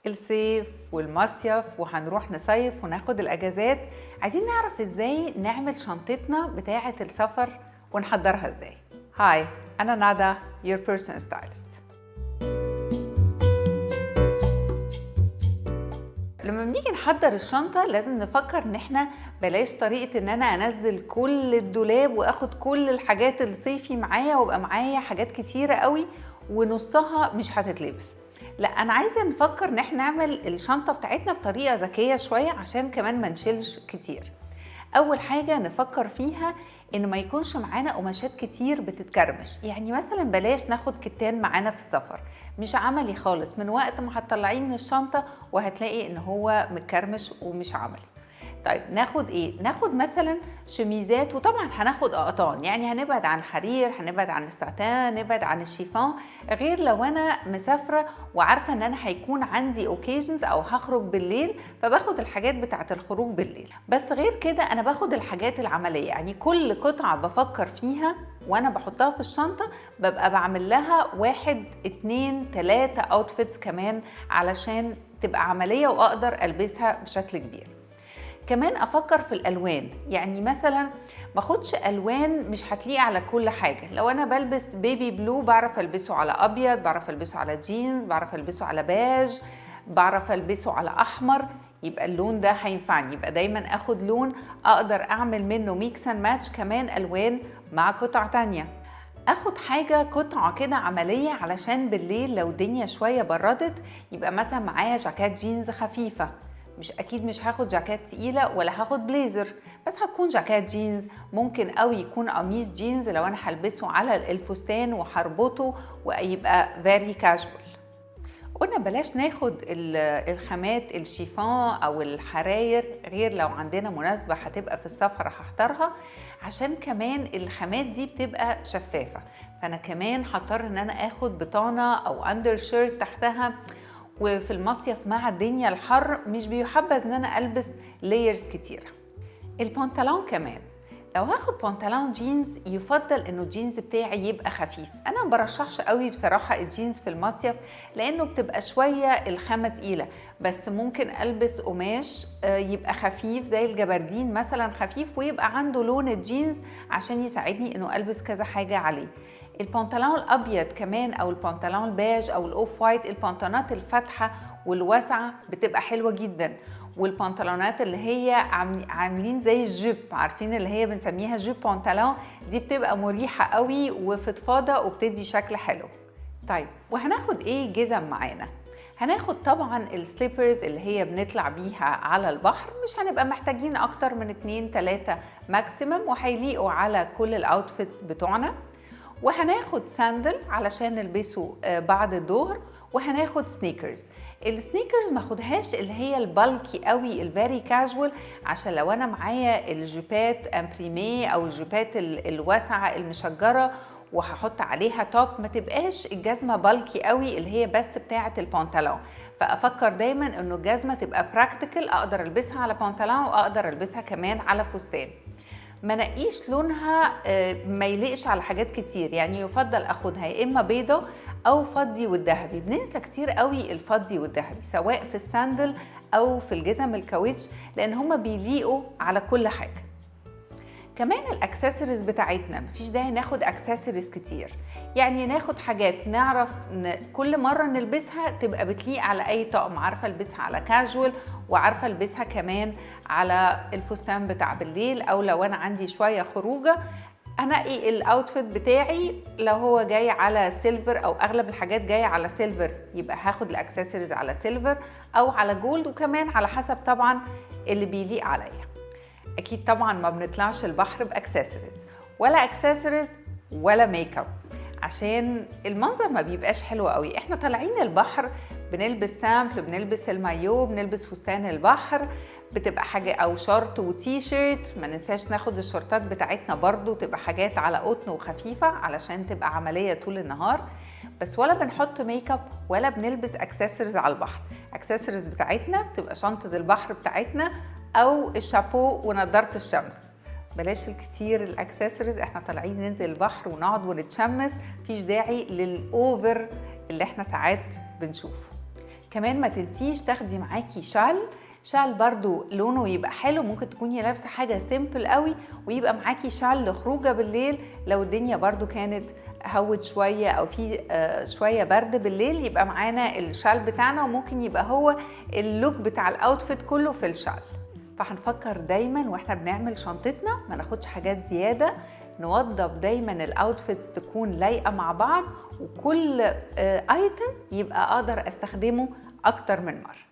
الصيف والمصيف وهنروح نصيف وناخد الاجازات. عايزين نعرف ازاي نعمل شنطتنا بتاعة السفر ونحضرها ازاي. هاي، انا ندى your personal stylist. لما بنيجي نحضر الشنطة لازم نفكر ان احنا بلاش طريقة ان انا انزل كل الدولاب واخد كل الحاجات الصيفي معايا ويبقى معايا حاجات كتيرة قوي ونصها مش هتتلبس. لا، انا عايزة نفكر ان احنا نعمل الشنطة بتاعتنا بطريقة ذكية شوية عشان كمان ما نشيلش كتير. اول حاجة نفكر فيها ان ما يكونش معانا قماشات كتير بتتكرمش. يعني مثلا بلاش ناخد كتان معانا في السفر، مش عملي خالص. من وقت ما هتطلعيه من الشنطة وهتلاقي ان هو متكرمش ومش عملي. طيب ناخد ايه؟ ناخد مثلا شميزات، وطبعا هناخد قطان، يعني هنبعد عن الحرير، هنبعد عن الساتان، نبعد عن الشيفون، غير لو انا مسافره وعارفه ان انا هيكون عندي اوكيجنز او هخرج بالليل، فباخد الحاجات بتاعه الخروج بالليل. بس غير كده انا باخد الحاجات العمليه، يعني كل قطعه بفكر فيها وانا بحطها في الشنطه ببقى بعمل لها 1 2 3 اوتفيتس كمان علشان تبقى عمليه واقدر البسها بشكل كبير. كمان افكر في الالوان، يعني مثلا ما اخدش الوان مش هتليق على كل حاجه. لو انا بلبس بيبي بلو بعرف البسه على ابيض، بعرف البسه على جينز، بعرف البسه على بيج، بعرف البسه على احمر، يبقى اللون ده هينفعني. يبقى دايما اخد لون اقدر اعمل منه ميكس اند ماتش، كمان الوان مع قطع تانية. اخد حاجة قطعة كده عملية علشان بالليل لو الدنيا شوية بردت يبقى مثلا معايا جاكيت جينز خفيفة. مش هاخد جاكيت تقيلة ولا هاخد بليزر، بس هتكون جاكيت جينز. ممكن قوي يكون قميص جينز لو انا هلبسه على الفستان وهربطه ويبقى فيري كاجوال. قلنا بلاش ناخد الخامات الشيفون او الحراير غير لو عندنا مناسبة هتبقى في السفر هختارها، عشان كمان الخامات دي بتبقى شفافة. فانا كمان هضطر ان انا اخد بطانة او اندر شيرت تحتها، وفي المصيف مع الدنيا الحر مش بيحبذ ان انا البس لايرز كتيرة. البنطلون كمان، لو هاخد بنطلون جينز يفضل انه الجينز بتاعي يبقى خفيف. انا ما برشحش قوي بصراحه الجينز في المصيف لانه بتبقى شويه الخامه تقيله، بس ممكن البس قماش يبقى خفيف زي الجبردين مثلا، خفيف ويبقى عنده لون الجينز عشان يساعدني انه البس كذا حاجه عليه. البنطلون الابيض كمان او البنطلون البيج او الاوف وايت، البنطلونات الفاتحه والواسعه بتبقى حلوه جدا. والبنطلونات اللي هي عاملين زي الجيب، عارفين اللي هي بنسميها جيب بنطلون، دي بتبقى مريحه قوي وفضفاضه وبتدي شكل حلو. طيب وهناخد ايه جزم معانا؟ هناخد طبعا السليبرز اللي هي بنطلع بيها على البحر، مش هنبقى محتاجين اكتر من 2-3 ماكسيمم وهيليقوا على كل الاوتفيتس بتوعنا. وهناخد ساندل علشان نلبسه بعد الظهر، وهناخد سنيكرز. السنيكرز ما خدهاش اللي هي البالكي قوي الفيري كاجوال، عشان لو انا معايا الجيبات امبريمي او الجيبات الواسعه المشجره وهحط عليها توب، ما تبقاش الجزمه بالكي قوي اللي هي بس بتاعه البنطلون. فافكر دايما انه الجزمه تبقى براكتيكال، اقدر البسها على بنطلون واقدر البسها كمان على فستان. ما نقيش لونها ما يليقش على حاجات كتير، يعني يفضل اخدها يا اما بيضه او فضي والذهبي. بننسى كتير قوي الفضي والذهبي سواء في الساندل او في الجزم الكاوتش، لان هما بيليقوا على كل حاجه. كمان الاكسسوارز بتاعتنا مفيش داعي ناخد اكسسوارز كتير، يعني ناخد حاجات نعرف كل مره نلبسها تبقى بتليق على اي طقم، عارفه البسها على كاجوال وعارفه البسها كمان على الفستان بتاع بالليل، او لو انا عندي شويه خروجه انقي الاوتفيت بتاعي لو هو جاي على سيلفر او اغلب الحاجات جايه على سيلفر يبقى هاخد الاكسسوارز على سيلفر او على جولد، وكمان على حسب طبعا اللي بيليق عليا. اكيد طبعا ما بنطلعش البحر باكسسوارز، ولا اكسسوارز ولا ميك اب، عشان المنظر ما بيبقاش حلو قوي. احنا طالعين البحر بنلبس سامبل، بنلبس المايو، بنلبس فستان البحر، بتبقى حاجه او شورت وتي شيرت. ما ننساش ناخد الشورتات بتاعتنا برضو تبقى حاجات على قطن وخفيفه علشان تبقى عمليه طول النهار. بس ولا بنحط ميك اب ولا بنلبس اكسسوارز على البحر. اكسسوارز بتاعتنا بتبقى شنطه البحر بتاعتنا او الشابو ونضاره الشمس. بلاش الكتير الاكسسوارز، احنا طالعين ننزل البحر ونقعد ونتشمس، مفيش داعي للاوفر اللي احنا ساعات بنشوفه. كمان ما تنسيش تاخدي معاكي شال برضو لونه يبقى حلو، ممكن تكوني لابسه حاجه سيمبل قوي ويبقى معاكي شال لخروجه بالليل، لو الدنيا برضو كانت هوت شويه او في شويه برد بالليل يبقى معانا الشال بتاعنا، وممكن يبقى هو اللوك بتاع الاوتفيت كله في الشال. فهنفكر دايما واحنا بنعمل شنطتنا ما ناخدش حاجات زياده، نوضب دايما الاوتفيتس تكون لايقه مع بعض، وكل ايتم يبقى اقدر استخدمه اكتر من مره.